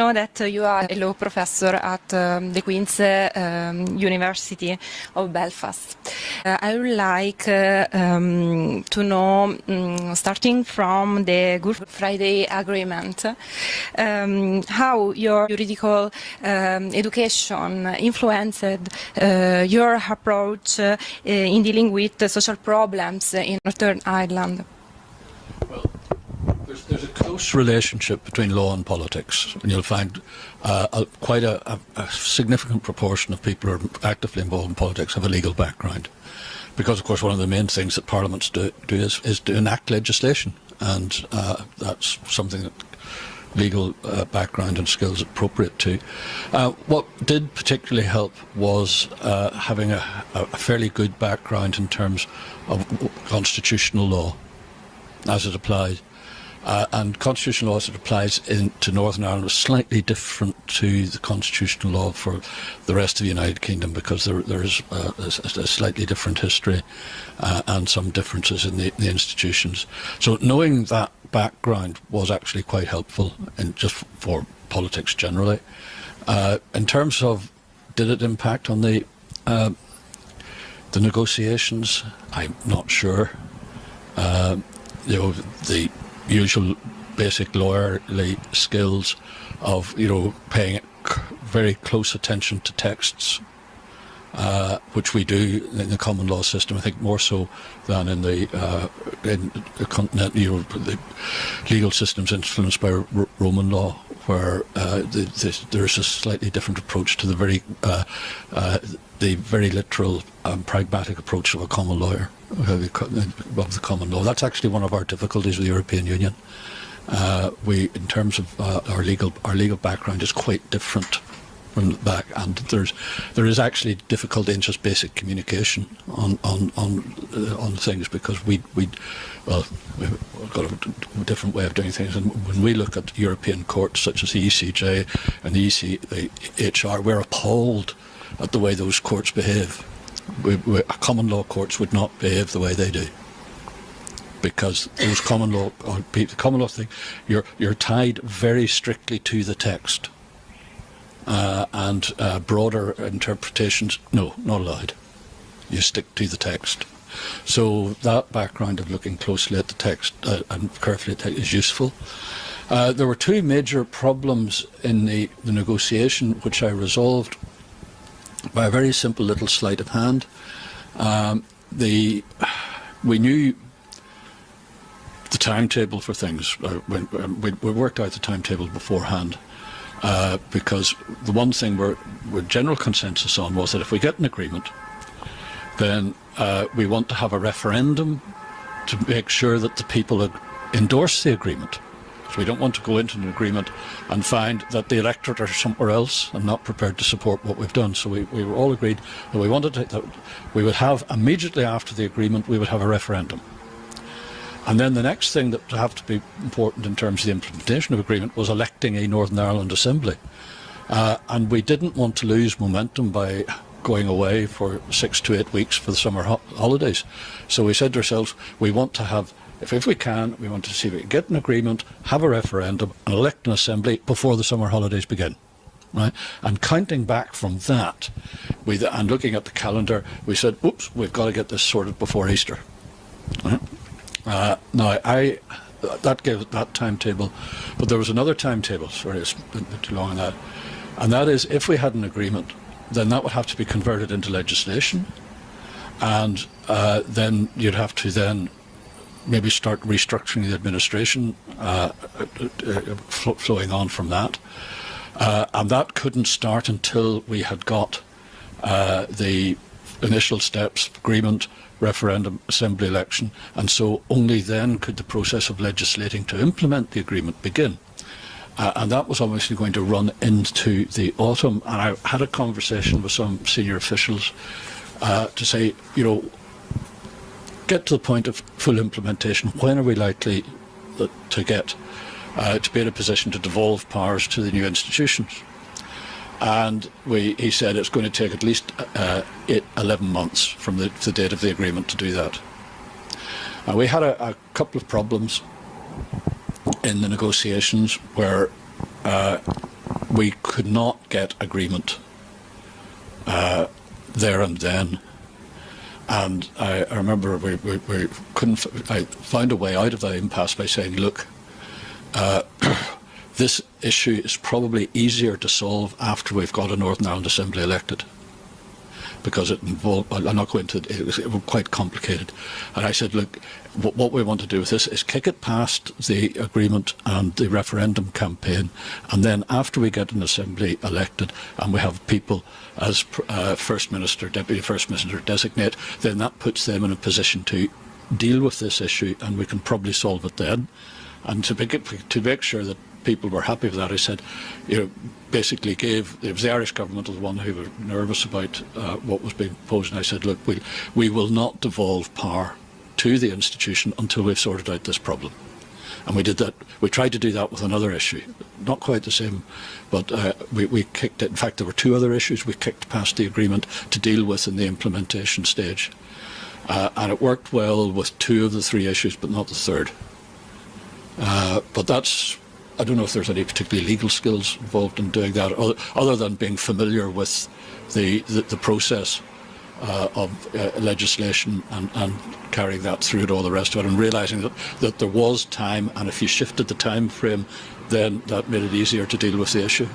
know that you are a law professor at the Queen's University of Belfast. I would like to know, starting from the Good Friday Agreement, how your juridical education influenced your approach in dealing with the social problems in Northern Ireland. Well, there's a close relationship between law and politics, and you'll find quite a significant proportion of people who are actively involved in politics have a legal background. Because, of course, one of the main things that parliaments do is to enact legislation, and that's something that legal background and skills are appropriate to. What did particularly help was having a fairly good background in terms of constitutional law as it applies. And constitutional law as it applies to Northern Ireland was slightly different to the constitutional law for the rest of the United Kingdom, because there is a slightly different history and some differences in the institutions. So knowing that background was actually quite helpful just for politics generally. In terms of did it impact on the negotiations, I'm not sure. The usual basic lawyerly skills of paying very close attention to texts, which we do in the common law system. I think more so than in the continent. The legal systems influenced by Roman law, where there's a slightly different approach to the very literal and pragmatic approach of a common lawyer, of the common law. That's actually one of our difficulties with the European Union. In terms of our legal background, is quite different from the back, and there is actually difficulty in just basic communication on things, because we've got a different way of doing things. And when we look at European courts such as the ECJ and the ECHR, we're appalled at the way those courts behave. Common law courts would not behave the way they do, because those common law thing, you're tied very strictly to the text, and broader interpretations, no, not allowed. You stick to the text. So that background of looking closely at the text and carefully at the text is useful. There were two major problems in the negotiation, which I resolved by a very simple little sleight of hand. We knew the timetable for things. We worked out the timetable beforehand, because the one thing we're general consensus on was that if we get an agreement, then we want to have a referendum to make sure that the people endorse the agreement. So we don't want to go into an agreement and find that the electorate are somewhere else and not prepared to support what we've done. So we were all agreed that we wanted that we would have, immediately after the agreement, we would have a referendum. And then the next thing that would have to be important in terms of the implementation of agreement was electing a Northern Ireland Assembly. And we didn't want to lose momentum by going away for 6 to 8 weeks for the summer holidays. So we said to ourselves, we want to have, if we can, we want to see if we can get an agreement, have a referendum, and elect an assembly before the summer holidays begin. Right? And counting back from that, and looking at the calendar, we said, oops, we've got to get this sorted before Easter. Right? That gave that timetable, but there was another timetable, sorry, it's been too long on that, and that is, if we had an agreement, then that would have to be converted into legislation, and then you'd have to then maybe start restructuring the administration, flowing on from that. And that couldn't start until we had got the initial steps, agreement, referendum, assembly election, and so only then could the process of legislating to implement the agreement begin. And that was obviously going to run into the autumn, and I had a conversation with some senior officials to say, get to the point of full implementation. When are we likely to get to be in a position to devolve powers to the new institutions? And he said it's going to take at least 11 months from the date of the agreement to do that. We had a couple of problems in the negotiations where we could not get agreement there and then. And I remember we couldn't. I found a way out of that impasse by saying, look, this issue is probably easier to solve after we've got a Northern Ireland Assembly elected, because it involved, I'm not going to, it was quite complicated. And I said, look, what we want to do with this is kick it past the agreement and the referendum campaign, and then after we get an Assembly elected and we have people as First Minister, Deputy First Minister designate, then that puts them in a position to deal with this issue, and we can probably solve it then. And to make sure that people were happy with that, I said, basically it was the Irish government was the one who were nervous about what was being proposed, and I said, look, we will not devolve power to the institution until we've sorted out this problem. And we did that. We tried to do that with another issue, not quite the same, but we kicked it. In fact, there were two other issues we kicked past the agreement to deal with in the implementation stage. And it worked well with two of the three issues, but not the third. But that's, I don't know if there's any particularly legal skills involved in doing that, other than being familiar with the process of legislation and carrying that through to all the rest of it, and realising that there was time, and if you shifted the time frame, then that made it easier to deal with the issue.